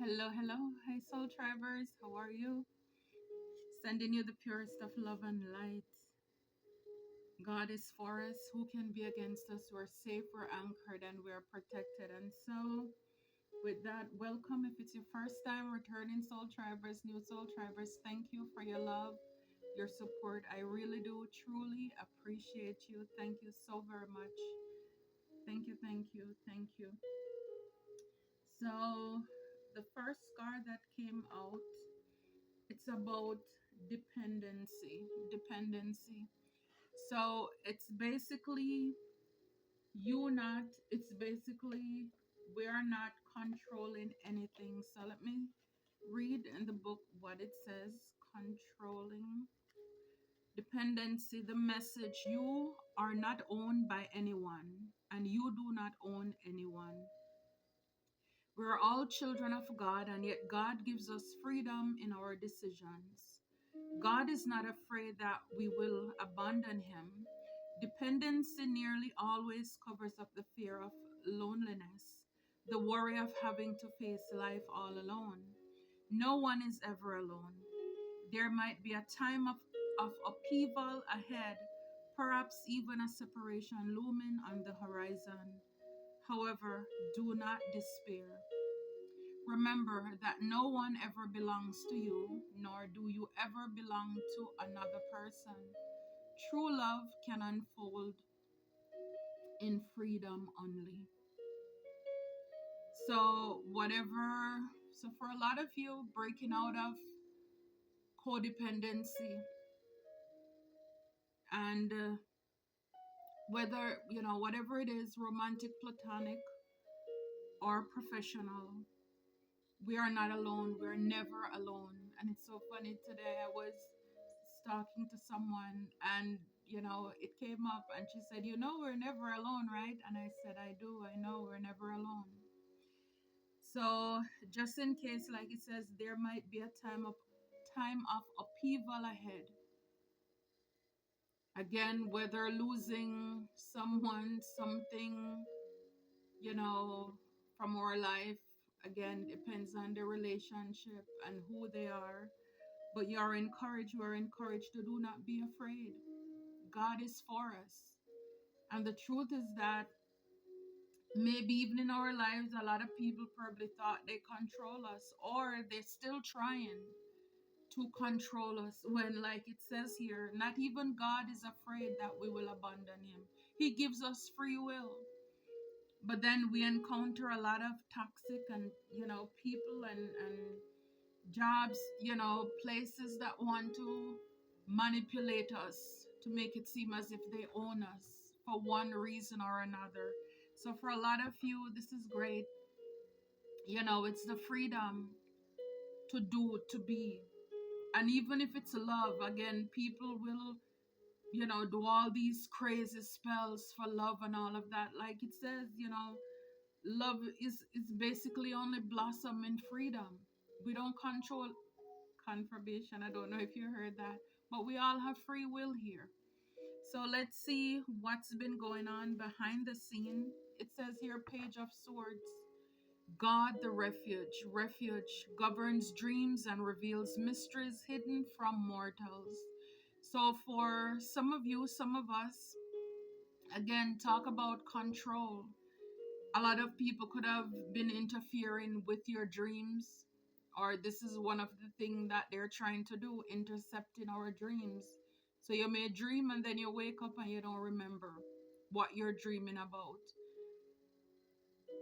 Hello, hello. Hi, Soul Tribers. How are you? Sending you the purest of love and light. God is for us. Who can be against us? We're safe, we're anchored, and we're protected. And so, with that, welcome. If it's your first time returning, Soul Tribers, new Soul Tribers, thank you for your love, your support. I really do truly appreciate you. Thank you so very much. Thank you, thank you, thank you. So, the first card that came out, it's about dependency. So it's basically it's basically we're not controlling anything. So let me read in the book what it says. Controlling dependency, the message: you are not owned by anyone and you do not own anyone. We're all children of God, and yet God gives us freedom in our decisions. God is not afraid that we will abandon him. Dependency nearly always covers up the fear of loneliness, the worry of having to face life all alone. No one is ever alone. There might be a time of upheaval ahead, perhaps even a separation looming on the horizon. However, do not despair. Remember that no one ever belongs to you, nor do you ever belong to another person. True love can unfold in freedom only. So, for a lot of you, breaking out of codependency and whether, whatever it is, romantic, platonic, or professional, we are not alone. We're never alone. And it's so funny. Today I was talking to someone and it came up and she said, we're never alone, right? And I said, I do. I know we're never alone. So just in case, like it says, there might be a time of upheaval ahead. Again, whether losing someone, something, you know, from our life, again, depends on the relationship and who they are. But you are encouraged to do not be afraid. God is for us. And the truth is that maybe even in our lives, a lot of people probably thought they control us, or they're still trying to control us. When, like it says here, not even God is afraid that we will abandon him. He gives us free will. But then we encounter a lot of toxic and, people and jobs, places that want to manipulate us to make it seem as if they own us for one reason or another. So for a lot of you, this is great. It's the freedom to do, to be. And even if it's love, again, people will, do all these crazy spells for love and all of that. Like it says, love is basically only blossom in freedom. We don't control confirmation. I don't know if you heard that, but we all have free will here. So let's see what's been going on behind the scene. It says here, Page of Swords. God the refuge. Refuge governs dreams and reveals mysteries hidden from mortals. So for some of you, some of us, again, talk about control. A lot of people could have been interfering with your dreams, or this is one of the things that they're trying to do, intercepting our dreams. So you may dream and then you wake up and you don't remember what you're dreaming about.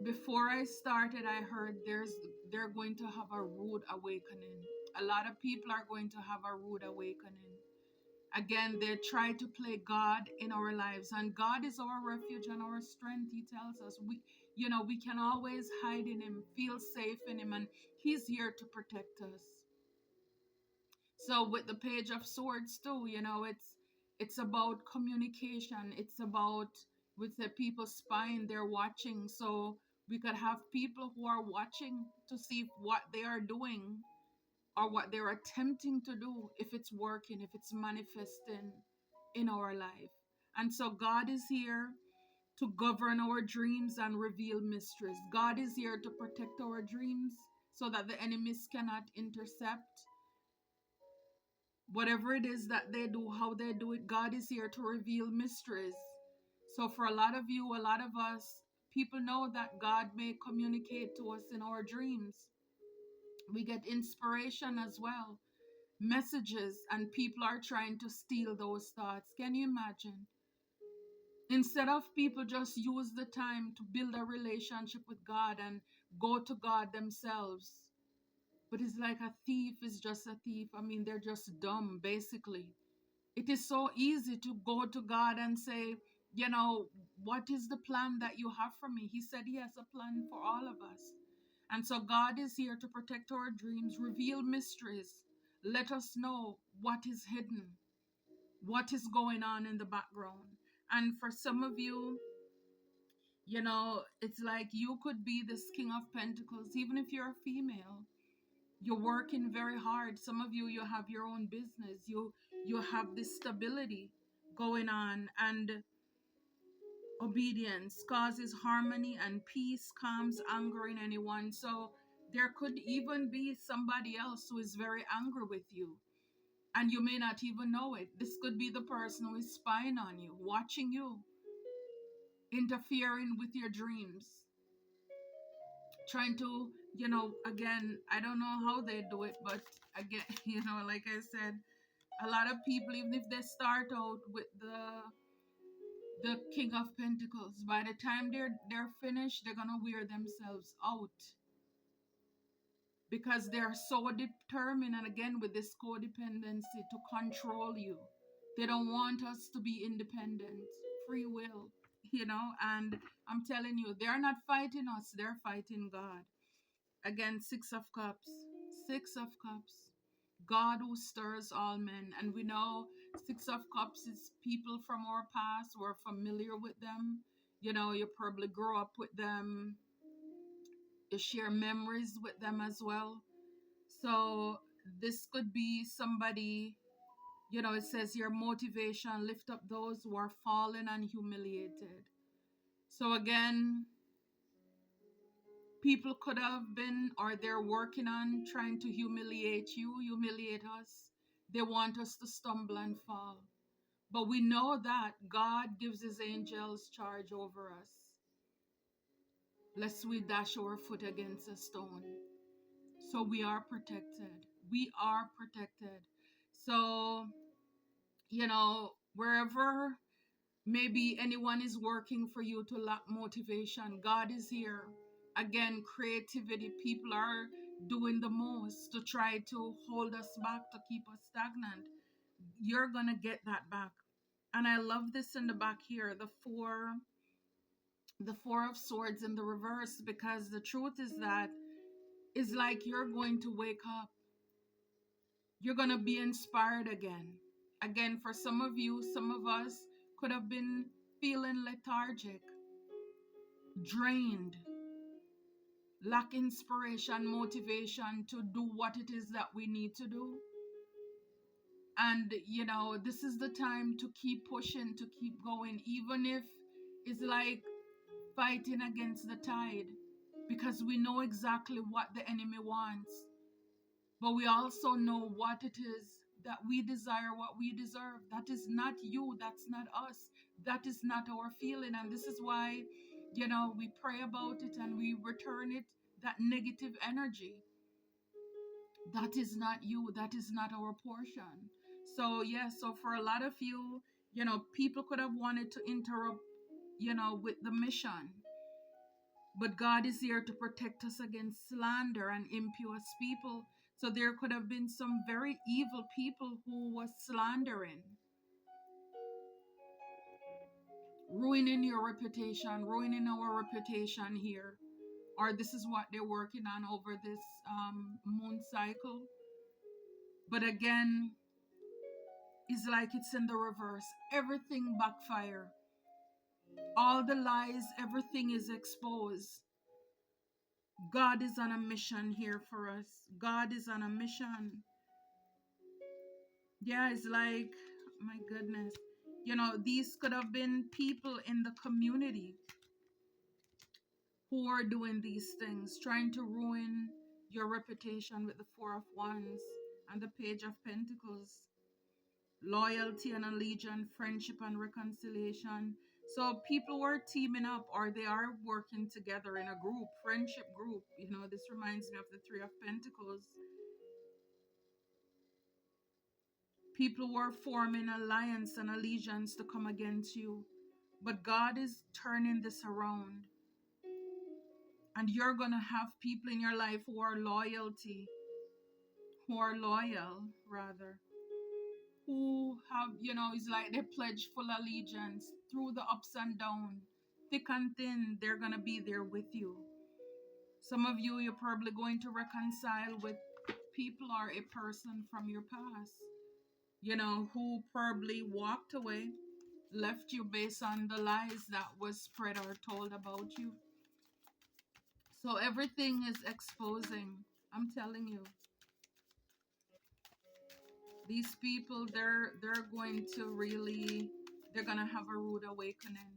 Before I started, I heard they're going to have a rude awakening. A lot of people are going to have a rude awakening. Again, they try to play God in our lives, and God is our refuge and our strength. He tells us we can always hide in him, feel safe in him, and he's here to protect us. So with the Page of Swords too, it's about communication. It's about, with the people spying, they're watching. So we could have people who are watching to see what they are doing or what they're attempting to do, if it's working, if it's manifesting in our life. And so God is here to govern our dreams and reveal mysteries. God is here to protect our dreams so that the enemies cannot intercept whatever it is that they do, how they do it. God is here to reveal mysteries. So for a lot of you, a lot of us, people know that God may communicate to us in our dreams. We get inspiration as well, messages, and people are trying to steal those thoughts. Can you imagine? Instead of people just use the time to build a relationship with God and go to God themselves. But it's like a thief is just a thief. I mean, they're just dumb, basically. It is so easy to go to God and say, what is the plan that you have for me? He said he has a plan for all of us. And so God is here to protect our dreams, reveal mysteries, let us know what is hidden, what is going on in the background. And for some of you, it's like you could be this King of Pentacles, even if you're a female. You're working very hard. Some of you, you have your own business. You have this stability going on, and obedience causes harmony and peace, calms anger in anyone. So there could even be somebody else who is very angry with you, and you may not even know it. This could be the person who is spying on you, watching you, interfering with your dreams, trying to, again, I don't know how they do it, but again, like I said, a lot of people, even if they start out with the King of Pentacles, by the time they're finished, they're gonna wear themselves out because they're so determined, and again with this codependency, to control you. They don't want us to be independent, free will, and I'm telling you, they're not fighting us, they're fighting God. Again, Six of Cups. Six of Cups. God who stirs all men. And we know Six of Cups is people from our past. We're familiar with them. You probably grew up with them. You share memories with them as well. So this could be somebody, it says your motivation, lift up those who are fallen and humiliated. So again, people could have been, or they're working on trying to humiliate you, humiliate us. They want us to stumble and fall. But we know that God gives his angels charge over us, lest we dash our foot against a stone. So we are protected. We are protected. So, wherever maybe anyone is working for you to lack motivation, God is here. Again, creativity. People are doing the most to try to hold us back, to keep us stagnant. You're going to get that back. And I love this in the back here, the four of swords in the reverse, because the truth is that it's like you're going to wake up. You're going to be inspired again. Again, for some of you, some of us could have been feeling lethargic, drained, lack inspiration, motivation to do what it is that we need to do. And, this is the time to keep pushing, to keep going, even if it's like fighting against the tide, because we know exactly what the enemy wants. But we also know what it is that we desire, what we deserve. That is not you. That's not us. That is not our feeling. And this is why, we pray about it and we return it, that negative energy. That is not you. That is not our portion. So, so for a lot of you, people could have wanted to interrupt, with the mission. But God is here to protect us against slander and impious people. So there could have been some very evil people who was slandering, ruining your reputation, ruining our reputation here. Or this is what they're working on over this moon cycle. But again, it's like it's in the reverse. Everything backfire. All the lies, everything is exposed. God is on a mission here for us. God is on a mission. Yeah, it's like, my goodness. These could have been people in the community who are doing these things, trying to ruin, your reputation with the Four of Wands and the Page of Pentacles. Loyalty and allegiance, friendship and reconciliation. So people were teaming up, or they are working together in a group, friendship group. This reminds me of the Three of Pentacles. People were forming alliance and allegiance to come against you. But God is turning this around. And you're going to have people in your life who are loyal, rather. Who have, it's like they pledge full allegiance through the ups and downs. Thick and thin, they're going to be there with you. Some of you, you're probably going to reconcile with people or a person from your past, who probably walked away, left you based on the lies that was spread or told about you. So everything is exposing. I'm telling you. These people, they're going to really, they're going to have a rude awakening.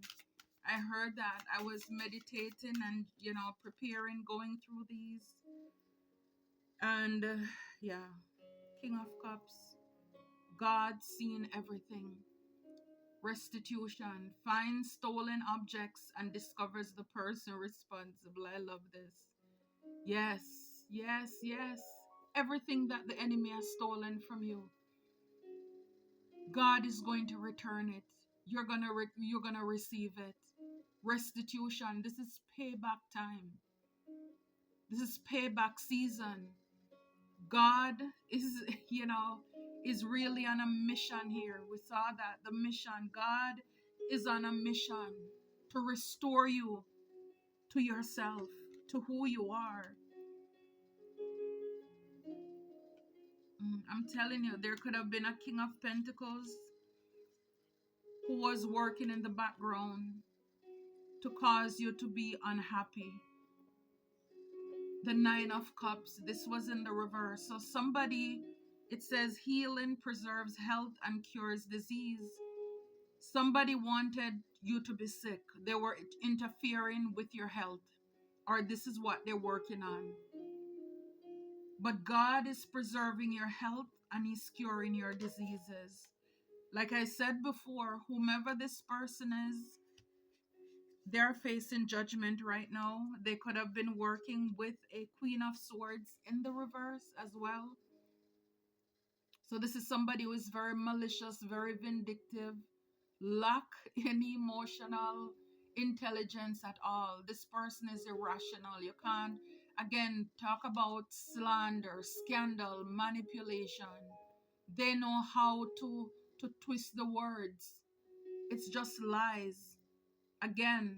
I heard that. I was meditating and, preparing, going through these. And yeah, King of Cups. God seeing everything. Restitution. Finds stolen objects and discovers the person responsible. I love this. Yes, yes, yes. Everything that the enemy has stolen from you, God is going to return it. You're gonna receive it. Restitution. This is payback time. This is payback season. God is, is really on a mission here. We saw that, the mission. God is on a mission to restore you to yourself, to who you are. I'm telling you, there could have been a King of Pentacles who was working in the background to cause you to be unhappy. The Nine of Cups, this was in the reverse. So somebody, it says healing preserves health and cures disease. Somebody wanted you to be sick. They were interfering with your health, or this is what they're working on. But God is preserving your health and He's curing your diseases. Like I said before, whomever this person is, they're facing judgment right now. They could have been working with a Queen of Swords in the reverse as well. So this is somebody who is very malicious, very vindictive, lack any emotional intelligence at all. This person is irrational. You can't, again, talk about slander, scandal, manipulation. They know how to twist the words. It's just lies. Again,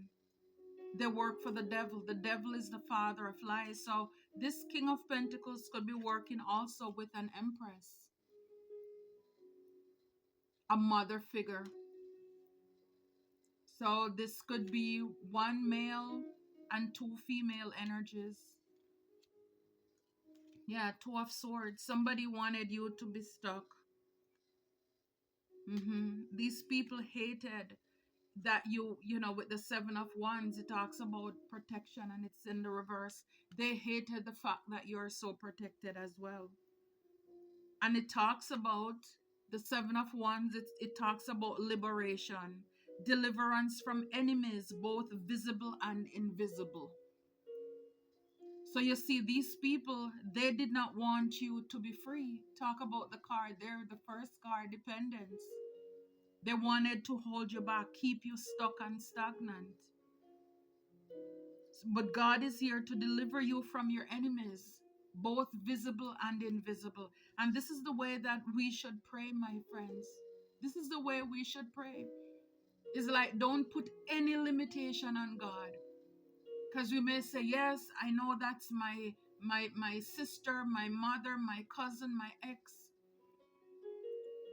they work for the devil. The devil is the father of lies. So this King of Pentacles could be working also with an Empress, a mother figure. So this could be one male and two female energies. Yeah, Two of Swords. Somebody wanted you to be stuck. These people hated that with the Seven of Wands, it talks about protection and it's in the reverse. They hated the fact that you're so protected as well. And it talks about the Seven of Wands, it talks about liberation, deliverance from enemies, both visible and invisible. So you see, these people, they did not want you to be free. Talk about the card there, the first card, dependence. They wanted to hold you back, keep you stuck and stagnant. But God is here to deliver you from your enemies, both visible and invisible. And this is the way that we should pray, my friends. This is the way we should pray. It's like, don't put any limitation on God. Because we may say, yes, I know that's my sister, my mother, my cousin, my ex.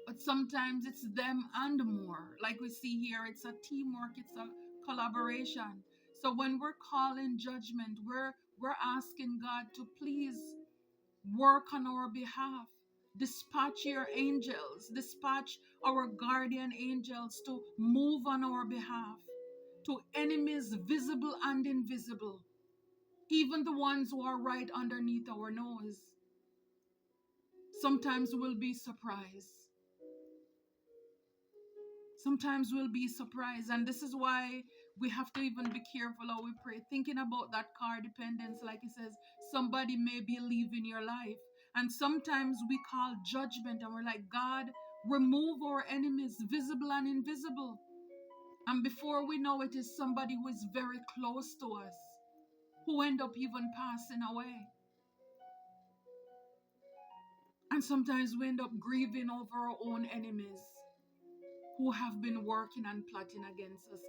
But sometimes it's them and more. Like we see here, it's a teamwork, it's a collaboration. So when we're calling judgment, we're asking God to please work on our behalf. Dispatch your angels, dispatch our guardian angels to move on our behalf to enemies visible and invisible. Even the ones who are right underneath our nose. Sometimes we'll be surprised. Sometimes we'll be surprised. And this is why we have to even be careful how we pray. Thinking about that car dependence, like it says, somebody may be leaving your life. And sometimes we call judgment and we're like, God, remove our enemies, visible and invisible. And before we know it, is somebody who is very close to us, who end up even passing away. And sometimes we end up grieving over our own enemies who have been working and plotting against us.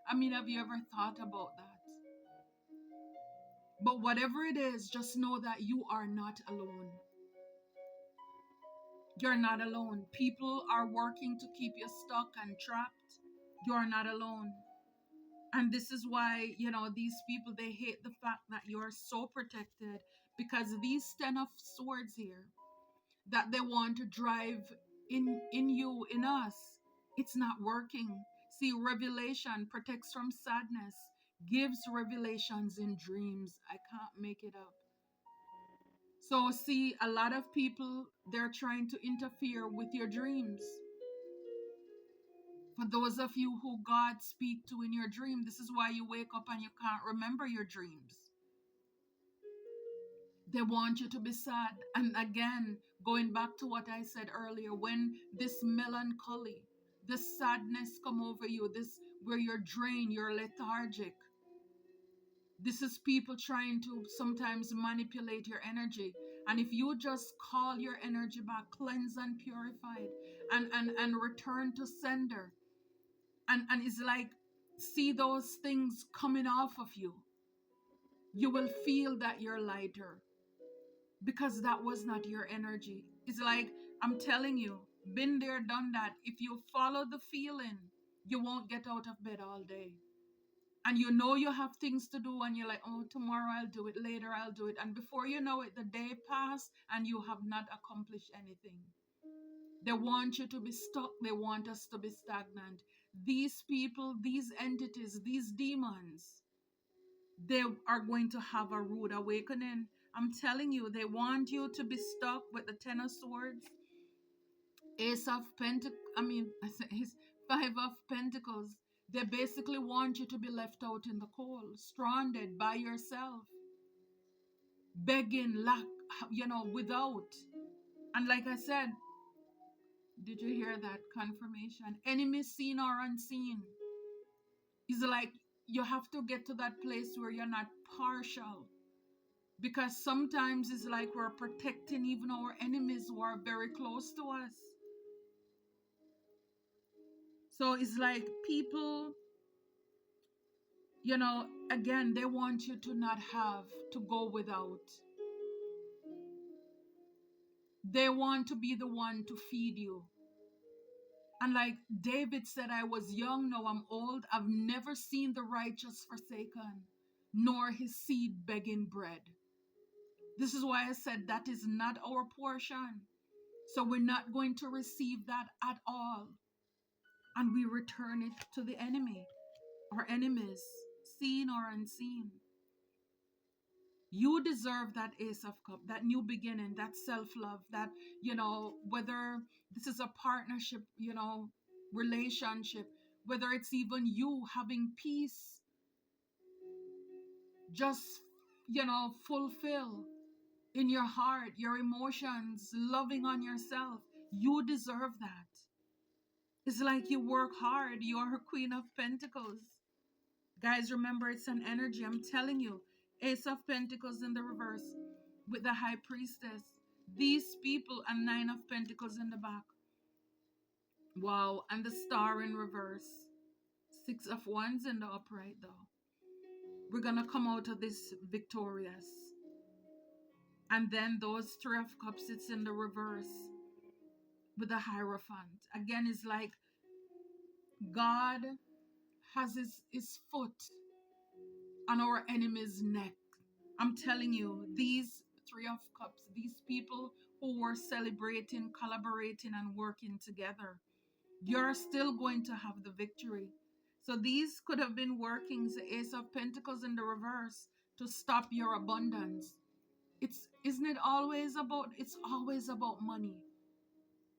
Have you ever thought about that? But whatever it is, just know that you are not alone. You're not alone. People are working to keep you stuck and trapped. You're not alone. And this is why, these people, they hate the fact that you're so protected, because these 10 of swords here that they want to drive in you, in us, it's not working. See, revelation protects from sadness, gives revelations in dreams. I can't make it up. So see, a lot of people, they're trying to interfere with your dreams. For those of you who God speak to in your dream, this is why you wake up and you can't remember your dreams. They want you to be sad. And again, going back to what I said earlier, when this melancholy, this sadness come over you, this where you're drained, you're lethargic. This is people trying to sometimes manipulate your energy. And if you just call your energy back, cleansed and purified, and return to sender, and it's like, see those things coming off of you, you will feel that you're lighter, because that was not your energy. It's like, I'm telling you, been there, done that. If you follow the feeling, you won't get out of bed all day. And you have things to do, and you're like, oh, tomorrow I'll do it, later I'll do it. And before you know it, the day passed and you have not accomplished anything. They want you to be stuck. They want us to be stagnant. These people, these entities, these demons, they are going to have a rude awakening. I'm telling you, they want you to be stuck with the 10 of swords, Ace of Pentacles, Five of Pentacles. They basically want you to be left out in the cold, stranded by yourself, begging, lack, without. And like I said, did you hear that confirmation? Enemy seen or unseen. It's like you have to get to that place where you're not partial. Because sometimes it's like we're protecting even our enemies who are very close to us. So it's like people, again, they want you to not have to go without. They want to be the one to feed you. And like David said, I was young, now I'm old. I've never seen the righteous forsaken, nor his seed begging bread. This is why I said that is not our portion. So we're not going to receive that at all. And we return it to the enemy, or enemies, seen or unseen. You deserve that Ace of Cups, that new beginning, that self-love, that, whether this is a partnership, relationship, whether it's even you having peace, just, fulfill in your heart, your emotions, loving on yourself. You deserve that. It's like you work hard. You are a Queen of Pentacles. Guys, remember, it's an energy. I'm telling you. Ace of Pentacles in the reverse with the High Priestess. These people, and Nine of Pentacles in the back. Wow. And the Star in reverse. Six of Wands in the upright though. We're going to come out of this victorious. And then those Three of Cups, it's in the reverse with the Hierophant. Again, it's like God has his foot on our enemy's neck. I'm telling you, these Three of Cups, these people who were celebrating, collaborating, and working together, you're still going to have the victory. So these could have been workings, the Ace of Pentacles in the reverse, to stop your abundance. Isn't it always about, it's always about money.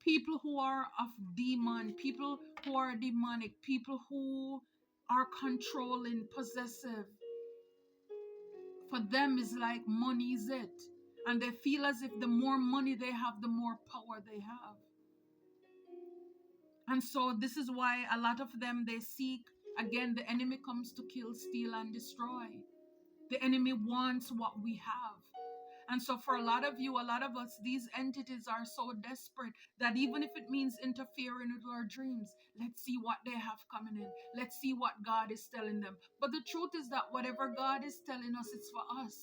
People who are of demon, people who are demonic, people who are controlling, possessive, for them is like money is it. And they feel as if the more money they have, the more power they have. And so this is why a lot of them, they seek, again, the enemy comes to kill, steal, and destroy. The enemy wants what we have. And so for a lot of you, a lot of us, these entities are so desperate that even if it means interfering with our dreams, let's see what they have coming in. Let's see what God is telling them. But the truth is that whatever God is telling us, it's for us.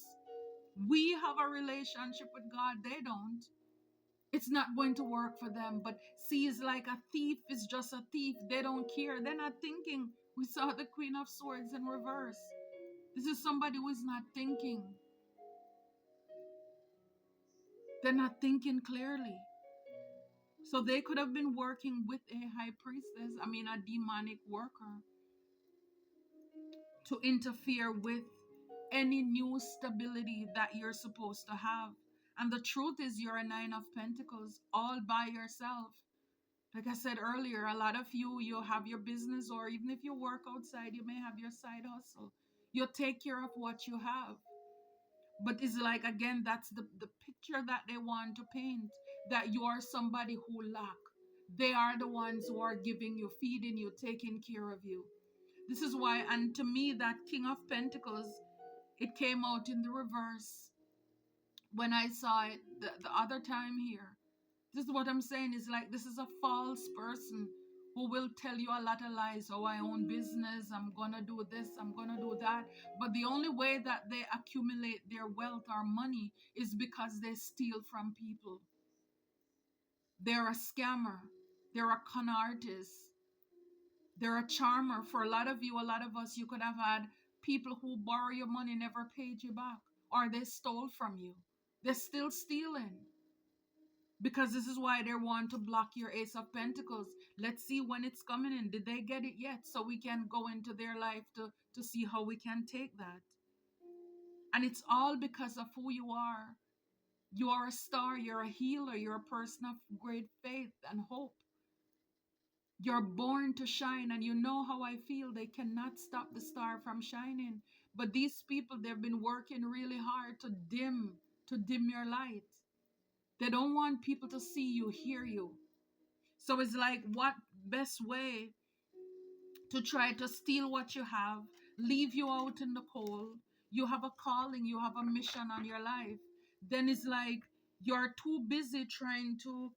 We have a relationship with God. They don't. It's not going to work for them. But see, it's like a thief is just a thief. They don't care. They're not thinking. We saw the Queen of Swords in reverse. This is somebody who is not thinking. They're not thinking clearly. So they could have been working with a high priestess, a demonic worker, to interfere with any new stability that you're supposed to have. And the truth is, you're a Nine of Pentacles all by yourself. Like I said earlier, a lot of you have your business, or even if you work outside, you may have your side hustle. You'll take care of what you have. But it's like, again, that's the picture that they want to paint, that you are somebody who lack. They are the ones who are giving you, feeding you, taking care of you. This is why, and to me, that King of Pentacles, it came out in the reverse when I saw it the other time here. This is what I'm saying, is like, this is a false person who will tell you a lot of lies. Oh, I own business, I'm gonna do this, I'm gonna do that. But the only way that they accumulate their wealth or money is because they steal from people. They're a scammer, they're a con artist, they're a charmer. For a lot of you, a lot of us, you could have had people who borrow your money, never paid you back, or they stole from you. They're still stealing. Because this is why they want to block your Ace of Pentacles. Let's see when it's coming in. Did they get it yet? So we can go into their life to see how we can take that. And it's all because of who you are. You are a star. You're a healer. You're a person of great faith and hope. You're born to shine. And you know how I feel. They cannot stop the star from shining. But these people, they've been working really hard to dim your light. They don't want people to see you, hear you. So it's like, what best way to try to steal what you have, leave you out in the cold? You have a calling, you have a mission on your life. Then it's like, you're too busy trying to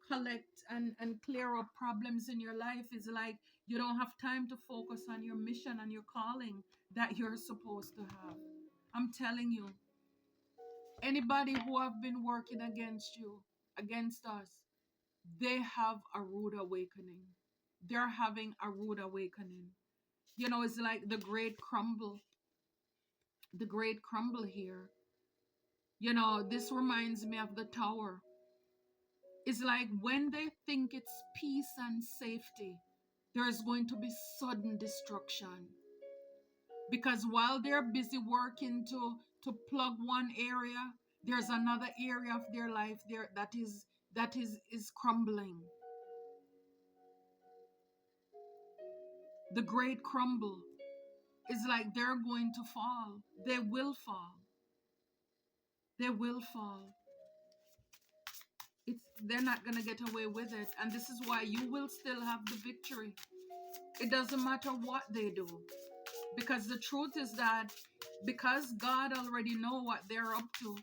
collect and clear up problems in your life. It's like, you don't have time to focus on your mission and your calling that you're supposed to have. I'm telling you, anybody who have been working against you, against us, they have a rude awakening. They're having a rude awakening. You know, it's like the great crumble. The great crumble here. You know, this reminds me of the tower. It's like when they think it's peace and safety, there's going to be sudden destruction. Because while they're busy working to plug one area, there's another area of their life there that is crumbling. The great crumble is like they're going to fall. They will fall. They will fall. They're not going to get away with it. And this is why you will still have the victory. It doesn't matter what they do. Because the truth is that because God already know what they're up to,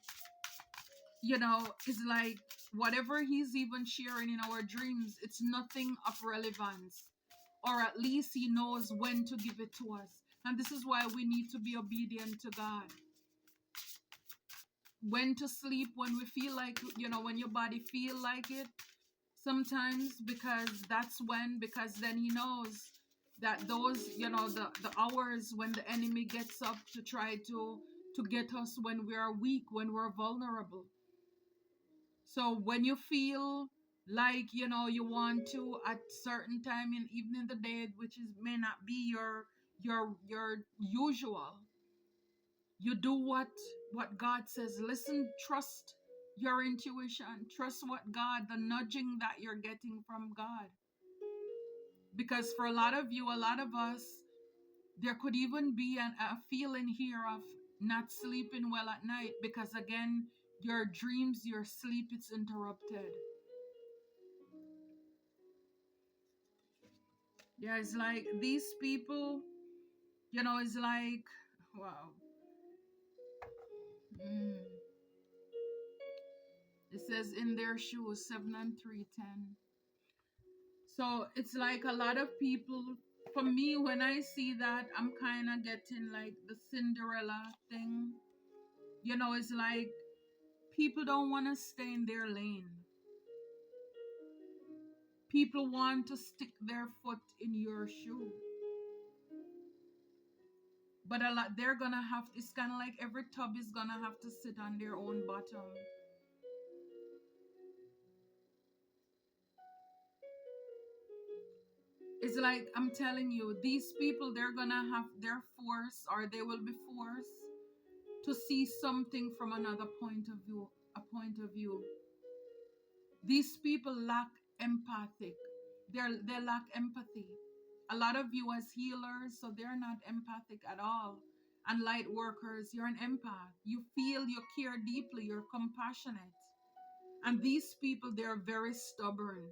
you know, it's like whatever he's even sharing in our dreams, it's nothing of relevance. Or at least he knows when to give it to us. And this is why we need to be obedient to God. When to sleep, when we feel like, you know, when your body feel like it, sometimes, because then he knows that those, you know, the hours when the enemy gets up to try to get us when we are weak, when we're vulnerable. So when you feel like, you know, you want to at certain time even in the day, which may not be your usual, You do what God says. Listen, trust your intuition. Trust what God, the nudging that you're getting from God. Because for a lot of you, a lot of us, there could even be a feeling here of not sleeping well at night because, again, your dreams, your sleep, it's interrupted. Yeah, it's like these people, it's like, wow. Mm. It says in their shoes, 7 and 3:10. So it's like a lot of people, for me, when I see that, I'm kind of getting like the Cinderella thing. It's like people don't want to stay in their lane. People want to stick their foot in your shoe. But a lot, they're gonna have, it's kind of like every tub is gonna have to sit on their own bottom. It's like, I'm telling you, these people, they're gonna have their force, or they will be forced to see something from another point of view, a point of view. These people lack empathic. They lack empathy. A lot of you as healers, so they're not empathic at all. And light workers, you're an empath. You feel, you care deeply, you're compassionate. And these people, they're very stubborn.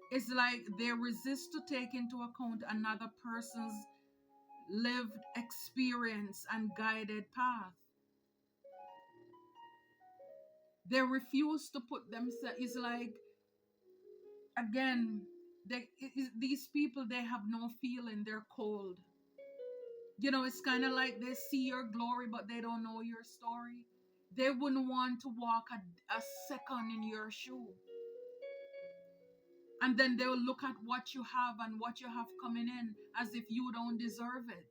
It's like they resist to take into account another person's lived experience and guided path. They refuse to put themselves, it's like, again, these people, they have no feeling, they're cold. It's kind of like they see your glory, but they don't know your story. They wouldn't want to walk a second in your shoe. And then they'll look at what you have and what you have coming in as if you don't deserve it.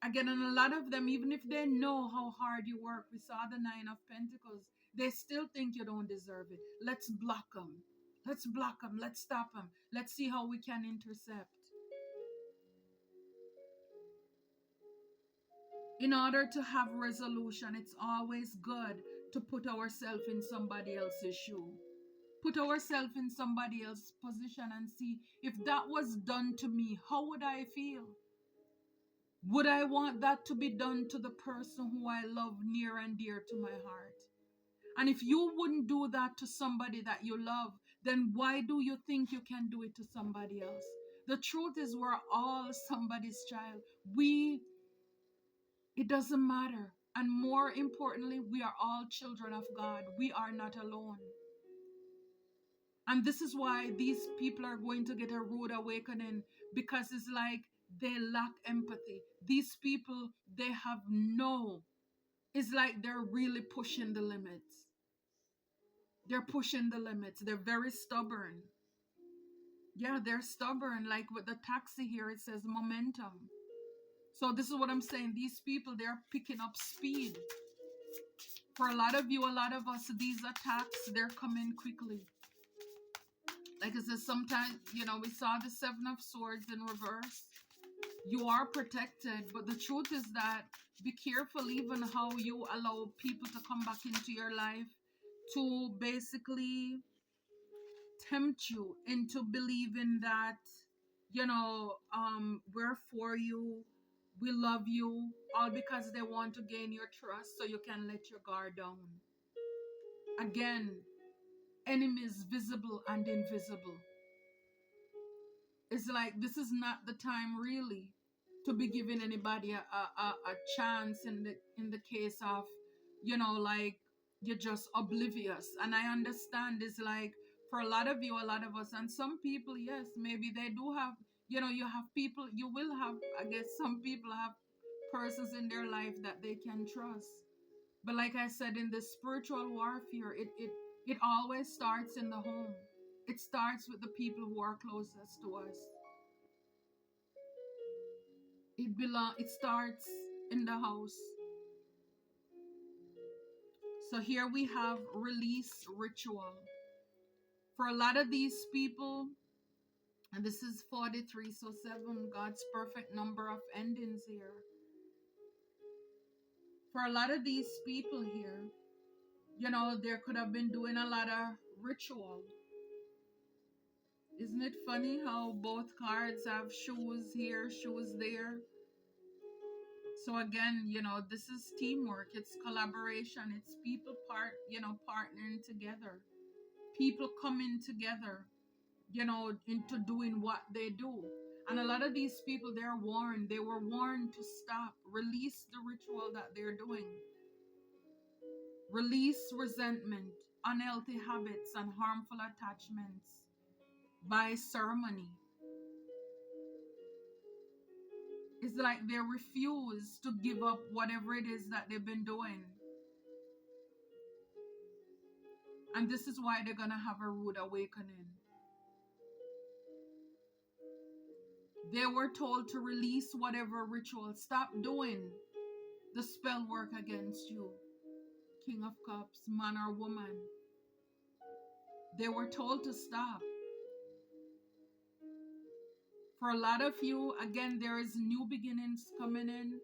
Again, and a lot of them, even if they know how hard you work, we saw the 9 of Pentacles, they still think you don't deserve it. Let's block them. Let's block them. Let's stop them. Let's see how we can intercept. In order to have resolution, it's always good to put ourselves in somebody else's shoe. Put ourselves in somebody else's position and see, if that was done to me, how would I feel? Would I want that to be done to the person who I love near and dear to my heart? And if you wouldn't do that to somebody that you love, then why do you think you can do it to somebody else? The truth is, we're all somebody's child. It doesn't matter. And more importantly, we are all children of God. We are not alone. And this is why these people are going to get a rude awakening, because it's like they lack empathy. These people, they have it's like they're really pushing the limits. They're pushing the limits. They're very stubborn. Yeah, they're stubborn. Like with the taxi here, it says momentum. So this is what I'm saying. These people, they're picking up speed. For a lot of you, a lot of us, these attacks, they're coming quickly. Like I said, sometimes, we saw the 7 of Swords in reverse. You are protected, but the truth is that be careful even how you allow people to come back into your life to basically tempt you into believing that, we're for you, we love you, all because they want to gain your trust so you can let your guard down. Again, enemies visible and invisible. It's like, this is not the time really to be giving anybody a chance in the case of, like, you're just oblivious. And I understand it's like, for a lot of you, a lot of us, and some people, yes, maybe they do have, you have people, you will have, I guess some people have persons in their life that they can trust. But like I said, in the spiritual warfare, it always starts in the home. It starts with the people who are closest to us. It starts in the house. So here we have release ritual. For a lot of these people, And this is 43, so 7, God's perfect number of endings here. For a lot of these people here, there could have been doing a lot of ritual. Isn't it funny how both cards have shoes here, shoes there? So again, this is teamwork, it's collaboration, it's people partnering together, people coming together, into doing what they do. And a lot of these people, they were warned to stop, release the ritual that they're doing, release resentment, unhealthy habits, and harmful attachments by ceremony. It's like they refuse to give up whatever it is that they've been doing. And this is why they're going to have a rude awakening. They were told to release whatever ritual, stop doing the spell work against you. King of Cups, man or woman. They were told to stop. For a lot of you, again, there is new beginnings coming in,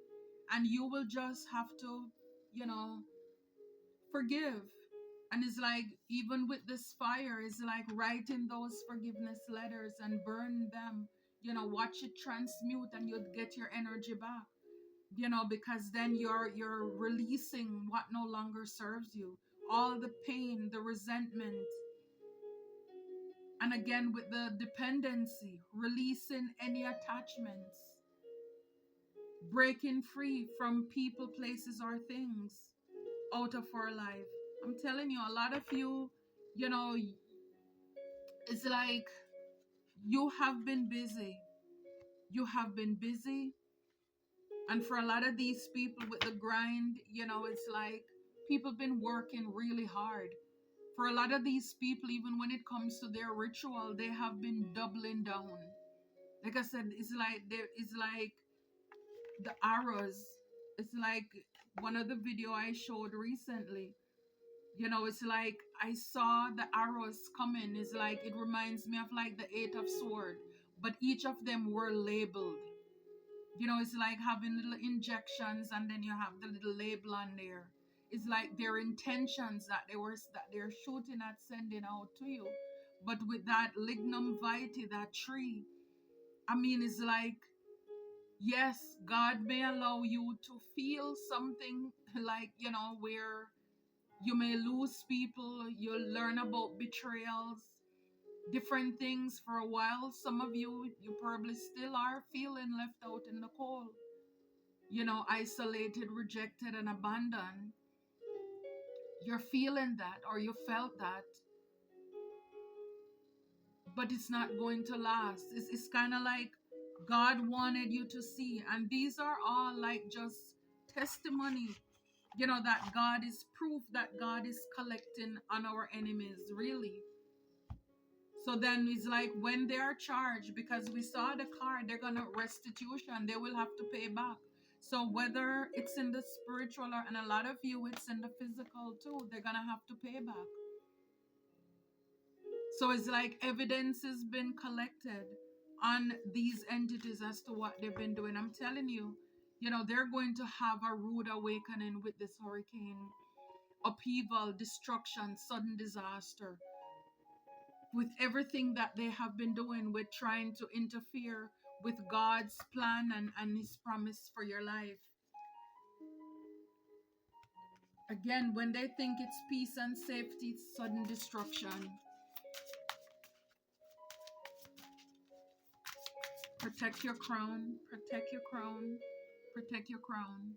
and you will just have to, forgive. And it's like, even with this fire, it's like writing those forgiveness letters and burn them, watch it transmute, and you'll get your energy back, because then you're releasing what no longer serves you, all the pain, the resentment. And again, with the dependency, releasing any attachments, breaking free from people, places, or things out of our life. I'm telling you, a lot of you, it's like you have been busy. You have been busy. And for a lot of these people with the grind, it's like people been working really hard. For a lot of these people, even when it comes to their ritual, they have been doubling down. Like I said, it's like the arrows. It's like one of the video I showed recently. It's like I saw the arrows coming. It's like it reminds me of like the 8 of Swords, but each of them were labeled. It's like having little injections, and then you have the little label on there. It's like their intentions that they're shooting at, sending out to you. But with that lignum vitae, that tree, I mean, it's like, yes, God may allow you to feel something like, where you may lose people, you'll learn about betrayals, different things for a while. Some of you probably still are feeling left out in the cold, isolated, rejected, and abandoned. You're feeling that, or you felt that, but it's not going to last. It's kind of like God wanted you to see. And these are all like just testimony, that God is proof that God is collecting on our enemies, really. So then it's like when they are charged, because we saw the card, they're going to restitution, they will have to pay back. So whether it's in the spiritual, and a lot of you, it's in the physical too, they're going to have to pay back. So it's like evidence has been collected on these entities as to what they've been doing. I'm telling you, they're going to have a rude awakening with this hurricane, upheaval, destruction, sudden disaster, with everything that they have been doing with trying to interfere with God's plan and his promise for your life. Again, when they think it's peace and safety, it's sudden destruction. Protect your crown, protect your crown, protect your crown.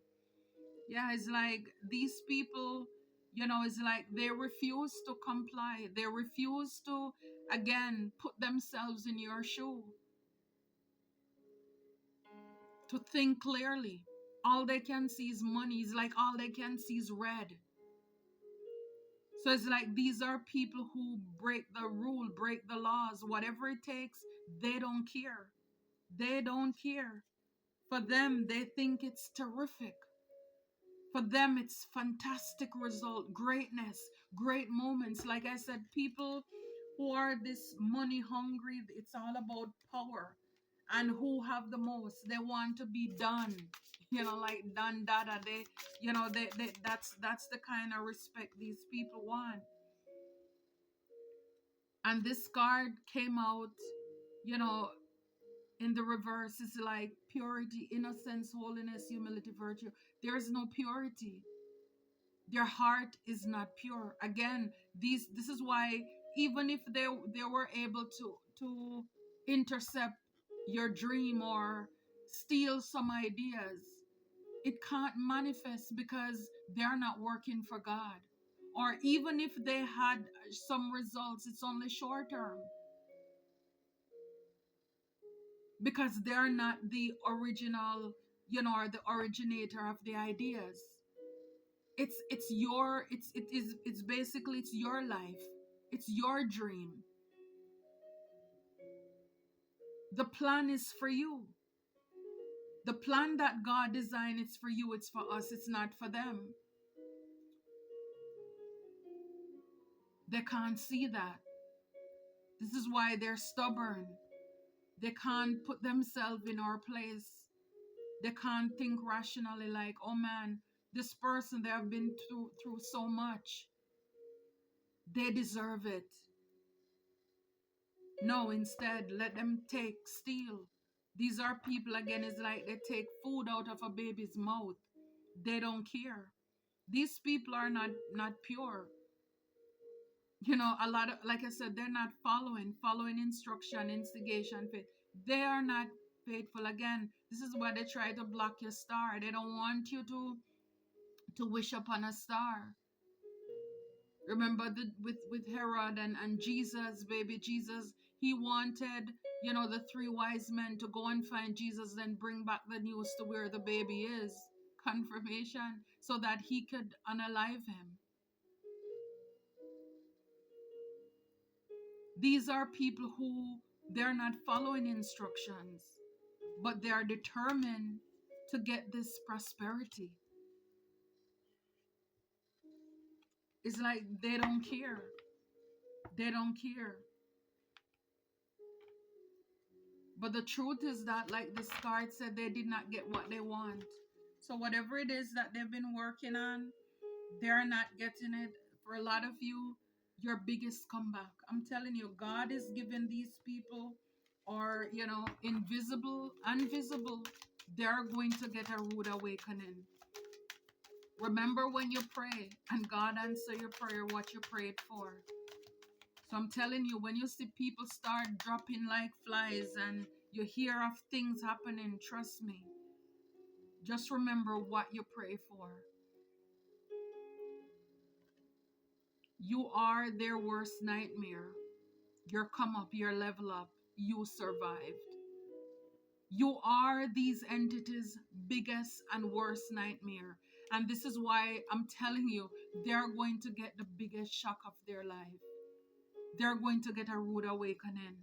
Yeah, it's like these people, it's like they refuse to comply. They refuse to, again, put themselves in your shoe, to think clearly. All they can see is money. It's like all they can see is red. So it's like these are people who break the rule, break the laws, whatever it takes. They don't care. They don't care. For them, they think it's terrific. For them, it's fantastic result, greatness, great moments. Like I said, people who are this money hungry. It's all about power, and who have the most. They want to be done, like done dada. That's the kind of respect these people want. And this card came out, you know, in the reverse. It's like purity, innocence, holiness, humility, virtue. There's no purity. Their heart is not pure. Again, this is why, even if they were able to intercept your dream or steal some ideas, it can't manifest because they're not working for God. Or even if they had some results, it's only short term because they're not the original, or the originator of the ideas. It's basically, it's your life. It's your dream. The plan is for you. The plan that God designed, it's for you, it's for us, it's not for them. They can't see that. This is why they're stubborn. They can't put themselves in our place. They can't think rationally like, oh man, this person, they have been through so much. They deserve it. No, instead, let them steal. These are people, again, it's like they take food out of a baby's mouth. They don't care. These people are not pure. A lot of, like I said, they're not following instruction, instigation, faith. They are not faithful. Again, this is why they try to block your star. They don't want you to wish upon a star. Remember with Herod and Jesus, baby Jesus, he wanted, the three wise men to go and find Jesus, then bring back the news to where the baby is, confirmation, so that he could unalive him. These are people who, they're not following instructions, but they are determined to get this prosperity. It's like they don't care. They don't care. But the truth is that, like this card said, they did not get what they want. So whatever it is that they've been working on, they're not getting it. For a lot of you, your biggest comeback. I'm telling you, God is giving these people, or invisible, they're going to get a rude awakening. Remember when you pray and God answer your prayer, what you prayed for. So I'm telling you, when you see people start dropping like flies and you hear of things happening, trust me, just remember what you pray for. You are their worst nightmare. Your come up, your level up, you survived. You are these entities' biggest and worst nightmare. And this is why I'm telling you, they're going to get the biggest shock of their life. They're going to get a rude awakening.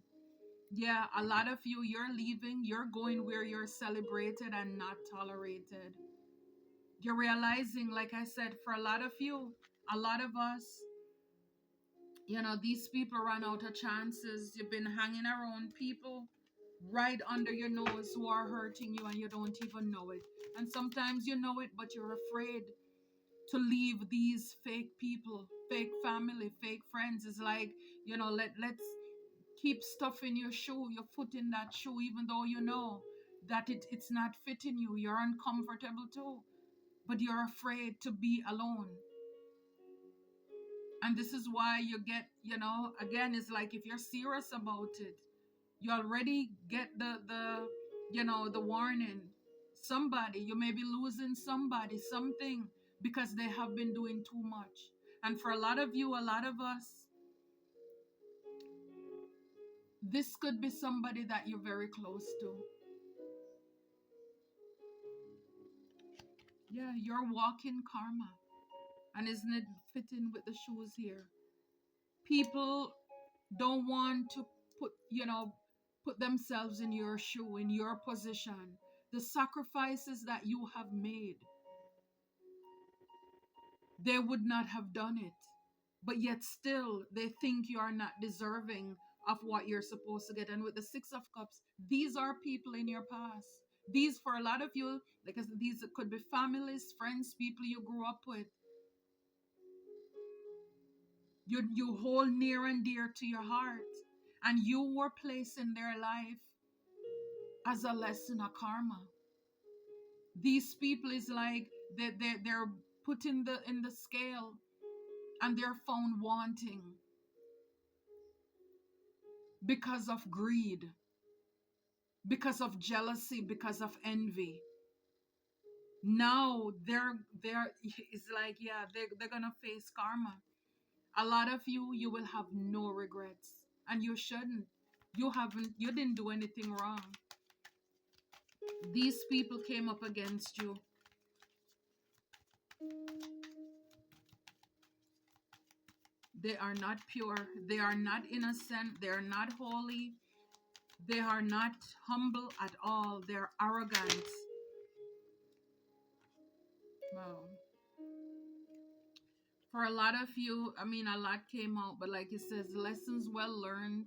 Yeah, a lot of you, you're leaving, you're going where you're celebrated and not tolerated. You're realizing, like I said, for a lot of you, a lot of us, these people run out of chances. You've been hanging around people right under your nose who are hurting you and you don't even know it. And sometimes you know it, but you're afraid to leave these fake people, fake family, fake friends. It's like, let's keep stuff in your shoe, your foot in that shoe, even though you know that it's not fitting you. You're uncomfortable too, but you're afraid to be alone. And this is why you get, again, it's like if you're serious about it, you already get the warning. Somebody, you may be losing somebody, something, because they have been doing too much. And for a lot of you, a lot of us, this could be somebody that you're very close to. Yeah, you're walking karma. And isn't it fitting with the shoes here? People don't want to put themselves in your shoe, in your position. The sacrifices that you have made, they would not have done it. but yet still they think you are not deserving of what you're supposed to get. And with the Six of Cups, these are people in your past. These, for a lot of you, because these could be families, friends, people you grew up with. You hold near and dear to your heart, and you were placed in their life as a lesson of karma. These people is like they're put in the scale, and they're found wanting because of greed, because of jealousy, because of envy. Now they're it's like, yeah, they're gonna face karma. A lot of you will have no regrets, and you shouldn't. You didn't do anything wrong. These people came up against you. They are not pure, they are not innocent, they are not holy, they are not humble at all, they're arrogant. Wow. For a lot of you, I mean, a lot came out, but like it says, lessons well learned.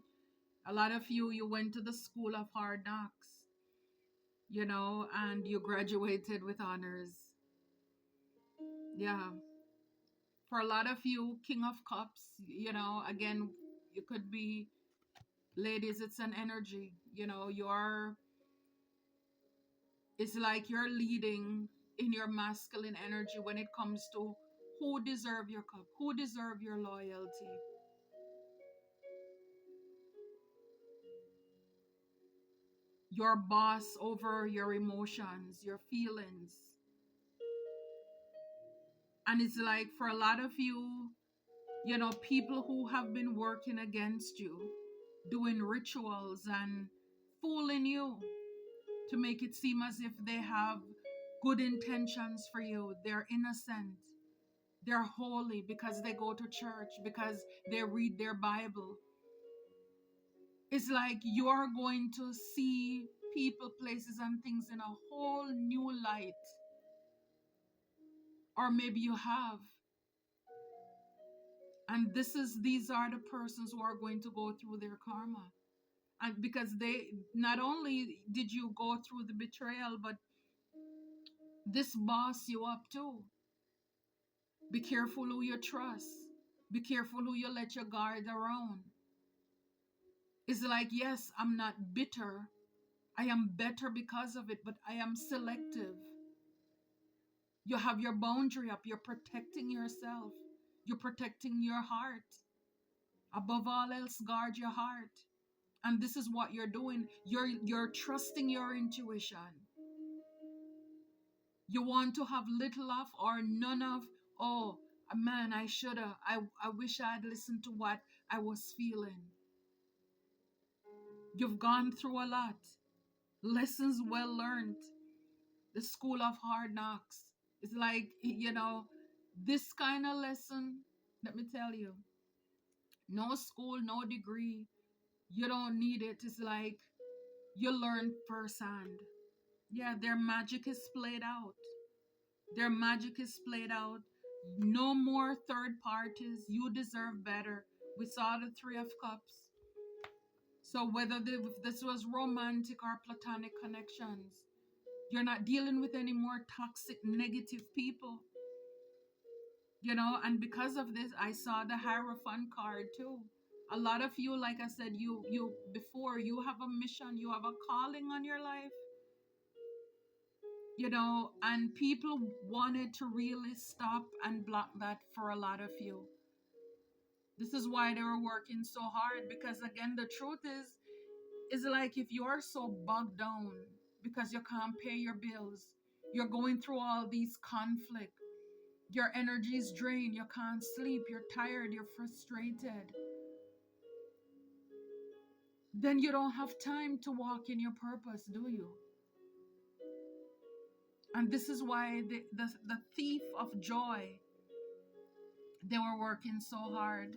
A lot of you went to the school of hard knocks, and you graduated with honors. Yeah. For a lot of you, King of Cups, again, you could be, ladies, it's an energy, it's like you're leading in your masculine energy when it comes to who deserve your cup, who deserve your loyalty. Your boss over your emotions, your feelings. And it's like for a lot of you, people who have been working against you, doing rituals and fooling you to make it seem as if they have good intentions for you. They're innocent. They're holy because they go to church, because they read their Bible. It's like you're going to see people, places, and things in a whole new light. Or maybe you have. And these are the persons who are going to go through their karma. And because they, not only did you go through the betrayal, but this boss you up too. Be careful who you trust. Be careful who you let your guard around. It's like, yes, I'm not bitter. I am better because of it, but I am selective. You have your boundary up. You're protecting yourself. You're protecting your heart. Above all else, guard your heart. And this is what you're doing. You're trusting your intuition. You want to have little of or none of, oh man, I shoulda. I wish I had listened to what I was feeling. You've gone through a lot. Lessons well learned. The school of hard knocks. It's like, this kind of lesson, let me tell you, no school, no degree, you don't need it. It's like you learn firsthand. Yeah, their magic is played out. Their magic is played out. No more third parties. You deserve better. We saw the Three of Cups. So whether this was romantic or platonic connections, you're not dealing with any more toxic, negative people. And because of this, I saw the Hierophant card too. A lot of you, like I said, you before, you have a mission, you have a calling on your life. And people wanted to really stop and block that for a lot of you. This is why they were working so hard, because again, the truth is like if you're so bogged down because you can't pay your bills, you're going through all these conflict, your energy is drained, you can't sleep, you're tired, you're frustrated, then you don't have time to walk in your purpose, do you? And this is why the thief of joy, they were working so hard.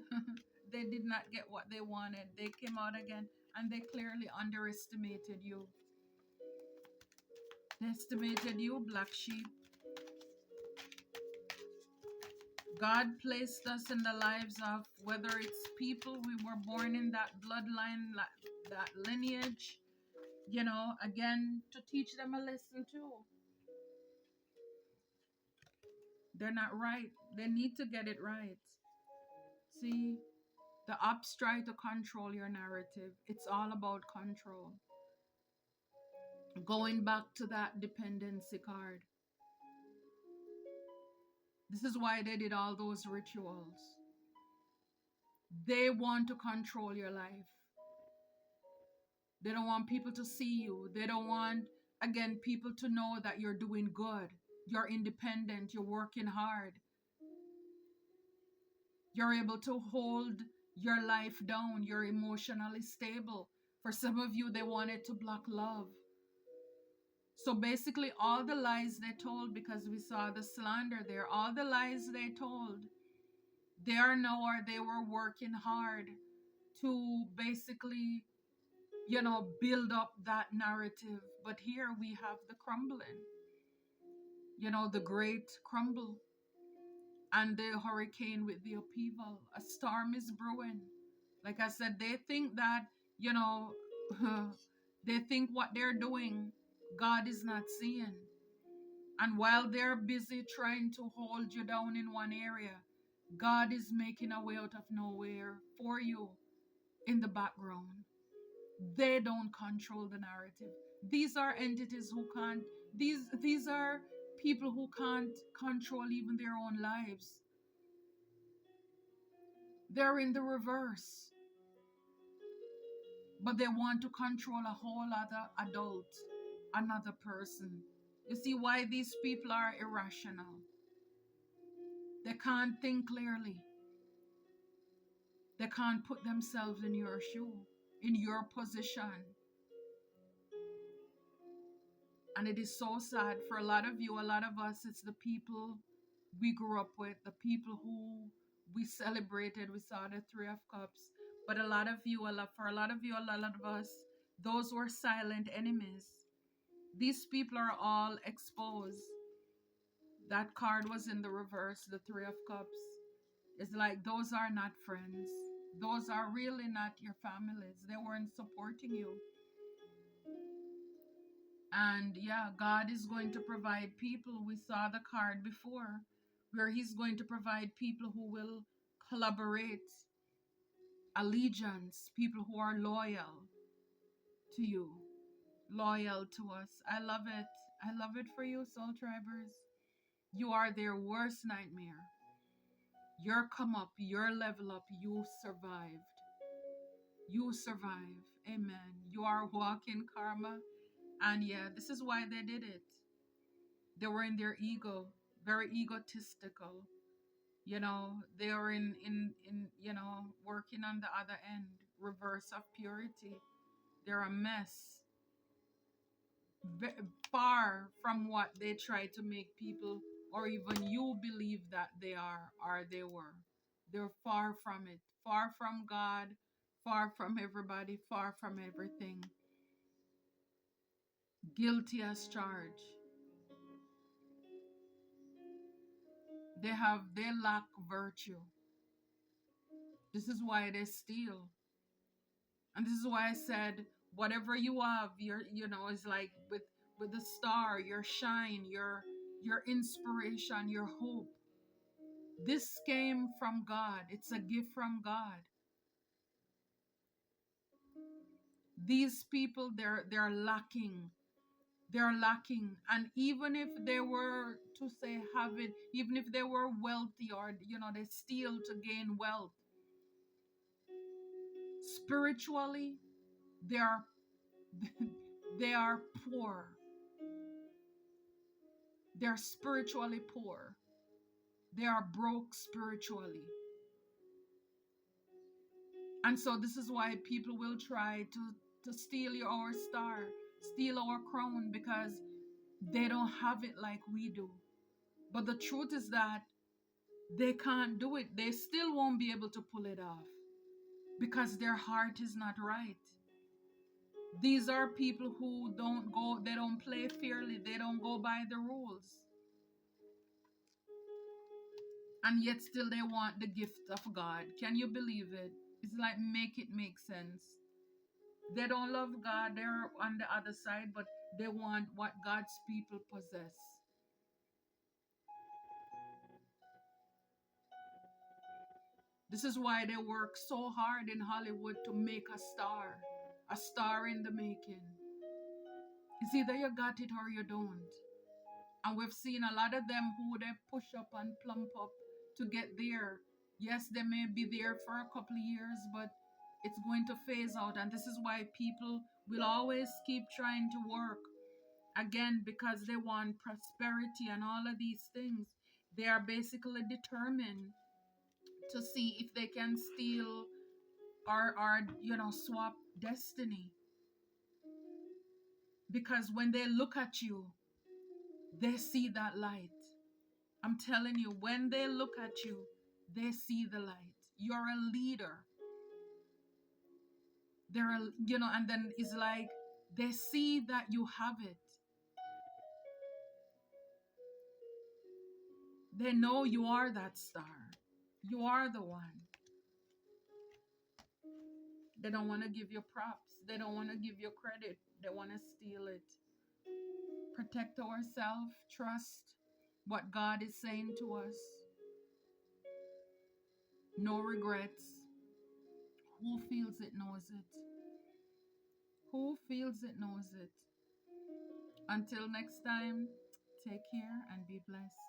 They did not get what they wanted. They came out again and they clearly underestimated you. They estimated you, black sheep. God placed us in the lives of, whether it's people we were born in that bloodline, that lineage, again, to teach them a lesson too. They're not right. They need to get it right. See, the ops try to control your narrative. It's all about control. Going back to that dependency card. This is why they did all those rituals. They want to control your life. They don't want people to see you. They don't want, again, people to know that you're doing good. You're independent. You're working hard. You're able to hold your life down. You're emotionally stable. For some of you, they wanted to block love. So basically, all the lies they told, because we saw the slander there, all the lies they told, they were working hard to basically, build up that narrative. But here we have the crumbling, the great crumble, and the hurricane with the upheaval. A storm is brewing. Like I said, they think that, they think what they're doing, God is not seeing. And while they're busy trying to hold you down in one area, God is making a way out of nowhere for you in the background. They don't control the narrative. These are entities who can't, these are people who can't control even their own lives. They're in the reverse. But they want to control a whole other adult, another person. You see why these people are irrational. They can't think clearly. They can't put themselves in your shoe, in your position. And it is so sad for a lot of you, a lot of us, it's the people we grew up with, the people who we celebrated. We saw the Three of Cups. But for a lot of you, a lot of us, those were silent enemies. These people are all exposed. That card was in the reverse, the Three of Cups. It's like those are not friends. Those are really not your families. They weren't supporting you. And yeah, God is going to provide people. We saw the card before where he's going to provide people who will collaborate, allegiance, people who are loyal to you, loyal to us. I love it. I love it for you, Soul Tribers. You are their worst nightmare. Your come up, your level up, you survived. You survive. Amen. You are walking karma. And yeah, this is why they did it. They were in their ego, very egotistical. They were in working on the other end, reverse of purity. They're a mess. Far from what they try to make people or even you believe that they are or they were. They're far from it. Far from God, far from everybody, far from everything. Guilty as charged. They lack virtue. This is why they steal. And this is why I said, whatever you have, it's like with the star, your shine, your inspiration, your hope. This came from God. It's a gift from God. These people, they're lacking. They're lacking. And even if they were to say have it, even if they were wealthy or they steal to gain wealth, spiritually, they are they are poor. They're spiritually poor. They are broke spiritually. And so this is why people will try to steal our star, steal our crown, because they don't have it like we do. But the truth is that they can't do it. They still won't be able to pull it off because their heart is not right. These are people who they don't play fairly. They don't go by the rules. And yet still they want the gift of God. Can you believe it? It's like make it make sense. They don't love God, they're on the other side, but they want what God's people possess. This is why they work so hard in Hollywood to make a star in the making. It's either you got it or you don't. And we've seen a lot of them who they push up and plump up to get there. Yes, they may be there for a couple of years, but it's going to phase out. And this is why people will always keep trying to work. Again, because they want prosperity and all of these things. They are basically determined to see if they can steal or swap destiny. Because when they look at you, they see that light. I'm telling you, when they look at you, they see the light. You're a leader. And then it's like they see that you have it. They know you are that star. You are the one. They don't want to give you props. They don't want to give you credit. They want to steal it. Protect ourselves. Trust what God is saying to us. No regrets. Who feels it knows it. Who feels it knows it. Until next time, take care and be blessed.